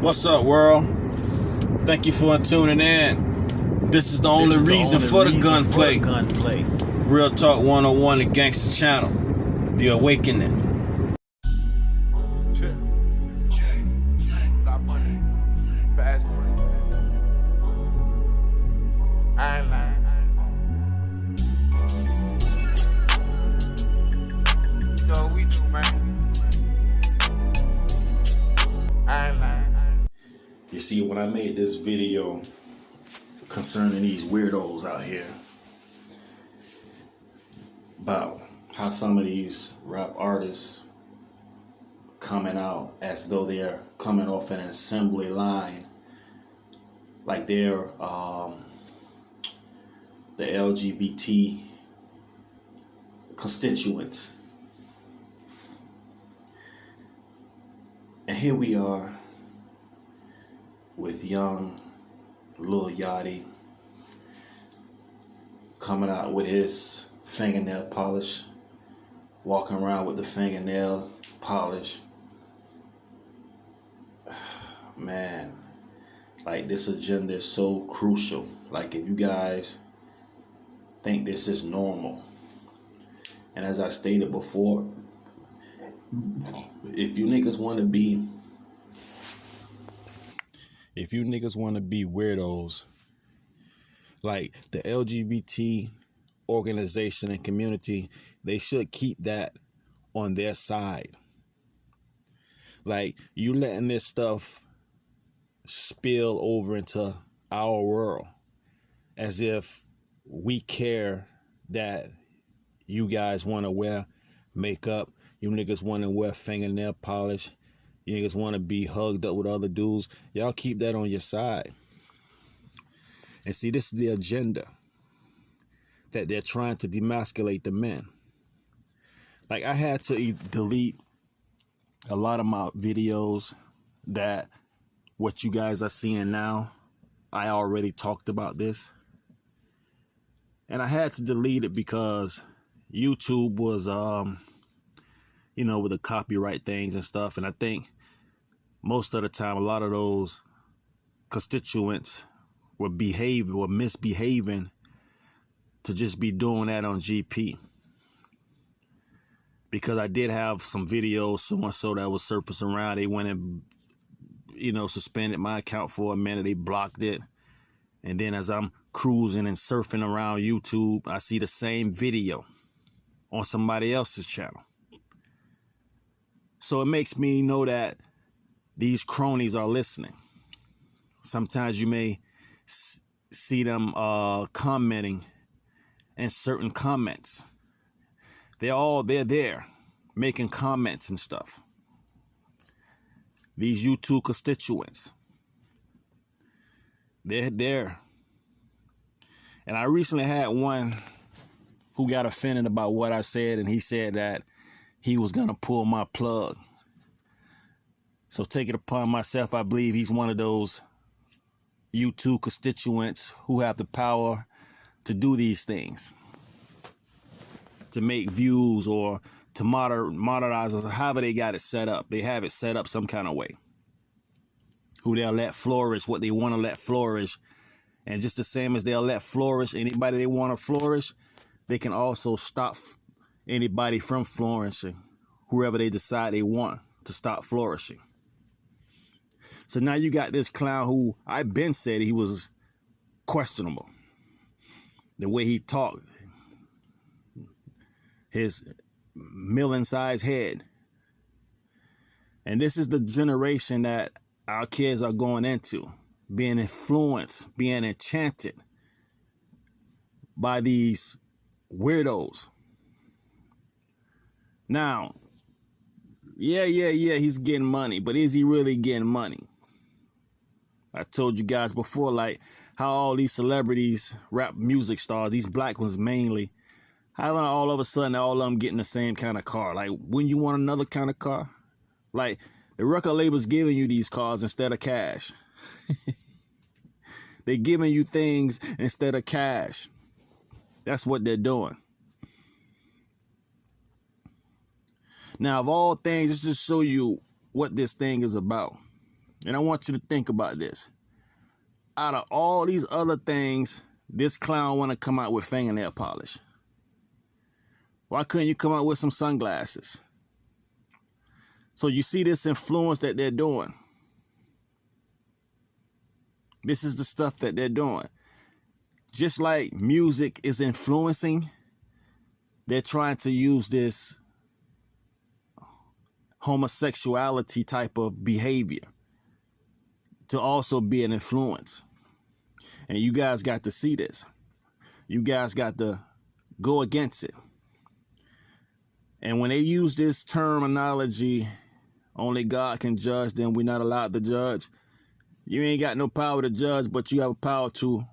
What's up, world? Thank you for tuning in. This is the only reason for the gunplay. Real Talk 101, the Gangster Channel. The Awakening. I ain't lying. So we do, man. I ain't lying. You see, when I made this video concerning these weirdos out here about how some of these rap artists coming out as though they're coming off an assembly line, like they're the LGBT constituents. And here we are with young Lil Yachty coming out with his fingernail polish, walking around with the fingernail polish. Man, like, this agenda is so crucial. Like, if you guys think this is normal, and as I stated before, if you niggas want to be weirdos, like the LGBT organization and community, they should keep that on their side. Like, you letting this stuff spill over into our world as if we care that you guys want to wear makeup, you niggas want to wear fingernail polish, you niggas want to be hugged up with other dudes. Y'all keep that on your side. And see, this is the agenda that they're trying to demasculate the men. Like, I had to delete a lot of my videos that what you guys are seeing now, I already talked about this. And I had to delete it because YouTube was, with the copyright things and stuff. And I think most of the time, a lot of those constituents were misbehaving to just be doing that on GP. Because I did have some videos, so-and-so that was surfacing around. They went and, suspended my account for a minute. They blocked it. And then as I'm cruising and surfing around YouTube, I see the same video on somebody else's channel. So it makes me know that these cronies are listening. Sometimes you may see them commenting in certain comments. They're there making comments and stuff. These YouTube constituents, they're there. And I recently had one who got offended about what I said, and he said that he was going to pull my plug. So take it upon myself, I believe he's one of those YouTube constituents who have the power to do these things, to make views or to monetize us, however they got it set up. They have it set up some kind of way. Who they'll let flourish, what they want to let flourish. And just the same as they'll let flourish anybody they want to flourish, they can also stop anybody from flourishing, whoever they decide they want to stop flourishing. So now you got this clown who I've been said he was questionable. The way he talked, his million-sized head. And this is the generation that our kids are going into, being influenced, being enchanted by these weirdos. Now, yeah, he's getting money, but is he really getting money? I told you guys before, like, how all these celebrities, rap music stars, these black ones mainly, how all of a sudden all of them getting the same kind of car. Like, wouldn't you want another kind of car? Like, the record label's giving you these cars instead of cash. They're giving you things instead of cash. That's what they're doing. Now, of all things, let's just show you what this thing is about. And I want you to think about this. Out of all these other things, this clown want to come out with fingernail polish. Why couldn't you come out with some sunglasses? So you see this influence that they're doing. This is the stuff that they're doing. Just like music is influencing, they're trying to use this homosexuality type of behavior to also be an influence. And you guys got to see this. You guys got to go against it. And when they use this terminology, only God can judge, then we're not allowed to judge. You ain't got no power to judge, but you have a power to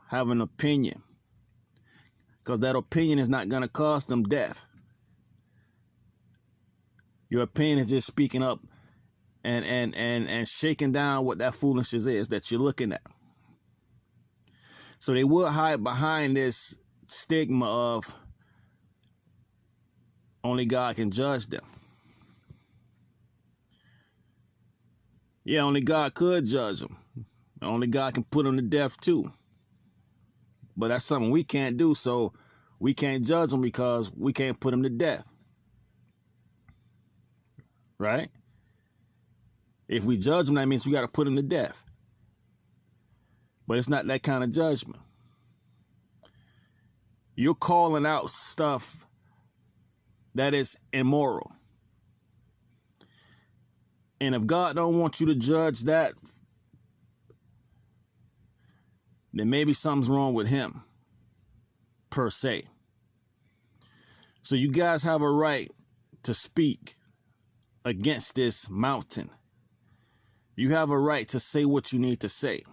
have an opinion. Because that opinion is not going to cost them death. Your opinion is just speaking up and shaking down what that foolishness is that you're looking at. So they will hide behind this stigma of only God can judge them. Yeah, only God could judge them. Only God can put them to death too. But that's something we can't do, so we can't judge them because we can't put them to death. Right? If we judge them, that means we got to put them to death. But it's not that kind of judgment. You're calling out stuff that is immoral. And if God don't want you to judge that, then maybe something's wrong with him, per se. So you guys have a right to speak against this mountain. You have a right to say what you need to say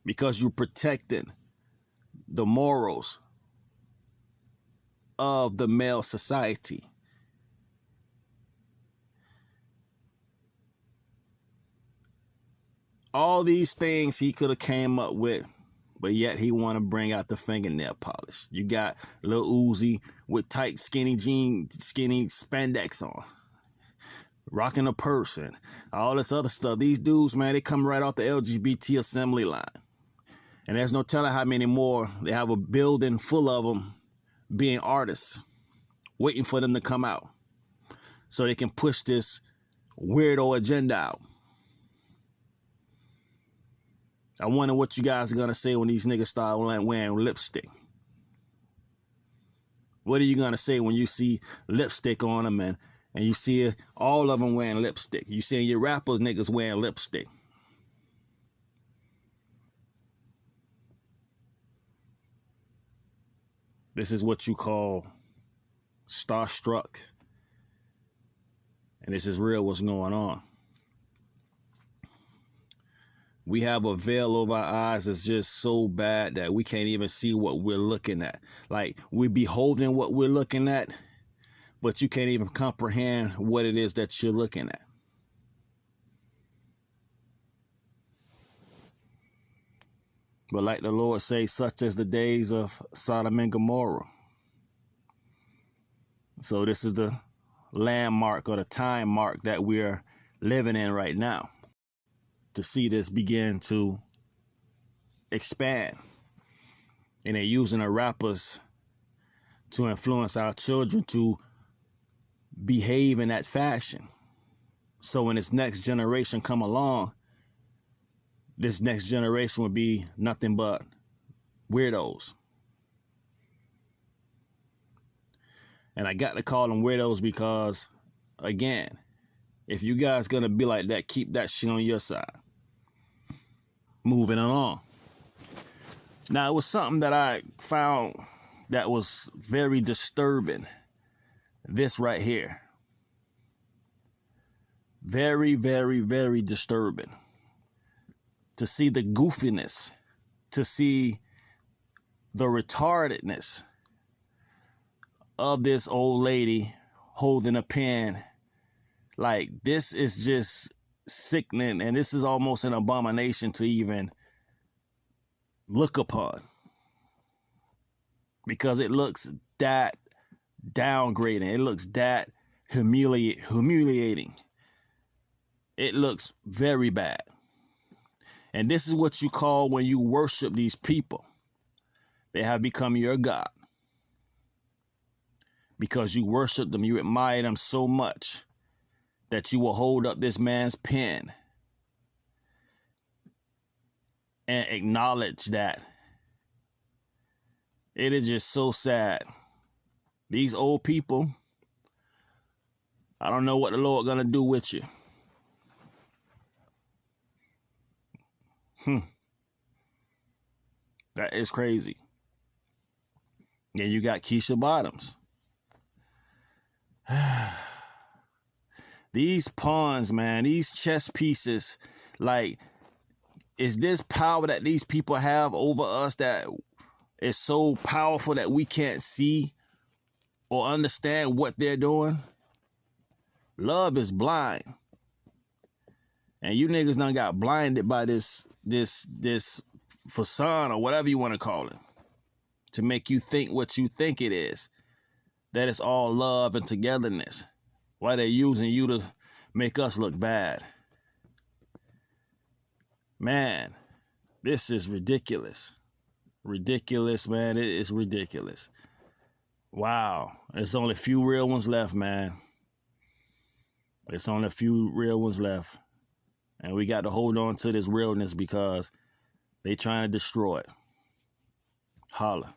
because you're protecting the morals of the male society. All these things he could have came up with, but yet he want to bring out the fingernail polish. You got Lil Uzi with tight skinny jeans, skinny spandex on, rocking a purse and all this other stuff. These dudes, man, they come right off the LGBT assembly line. And there's no telling how many more. They have a building full of them being artists, waiting for them to come out so they can push this weirdo agenda out. I wonder what you guys are going to say when these niggas start wearing lipstick. What are you going to say when you see lipstick on them and you see all of them wearing lipstick? You see your rappers niggas wearing lipstick. This is what you call starstruck. And this is real what's going on. We have a veil over our eyes that's just so bad that we can't even see what we're looking at. Like, we're beholding what we're looking at, but you can't even comprehend what it is that you're looking at. But like the Lord says, such as the days of Sodom and Gomorrah. So this is the landmark or the time mark that we're living in right now. To see this begin to expand. And they're using the rappers to influence our children to behave in that fashion. So when this next generation come along, this next generation will be nothing but weirdos. And I got to call them weirdos because, again, if you guys gonna be like that, keep that shit on your side. Moving along. Now, it was something that I found that was very disturbing. This right here. Very, very, very disturbing. To see the goofiness, to see the retardedness of this old lady holding a pen. Like, this is just sickening, and this is almost an abomination to even look upon. Because it looks that downgrading. It looks that humiliating. It looks very bad. And this is what you call when you worship these people. They have become your God. Because you worship them, you admire them so much that you will hold up this man's pen and acknowledge that. It is just so sad. These old people, I don't know what the Lord gonna do with you. That is crazy. Then you got Keisha Bottoms. These pawns, man, these chess pieces, like, is this power that these people have over us that is so powerful that we can't see or understand what they're doing? Love is blind. And you niggas done got blinded by this facade or whatever you want to call it to make you think what you think it is. That it's all love and togetherness. Why they using you to make us look bad. Man, this is ridiculous. Ridiculous, man. It is ridiculous. Wow. There's only a few real ones left, man. There's only a few real ones left. And we got to hold on to this realness because they trying to destroy it. Holla.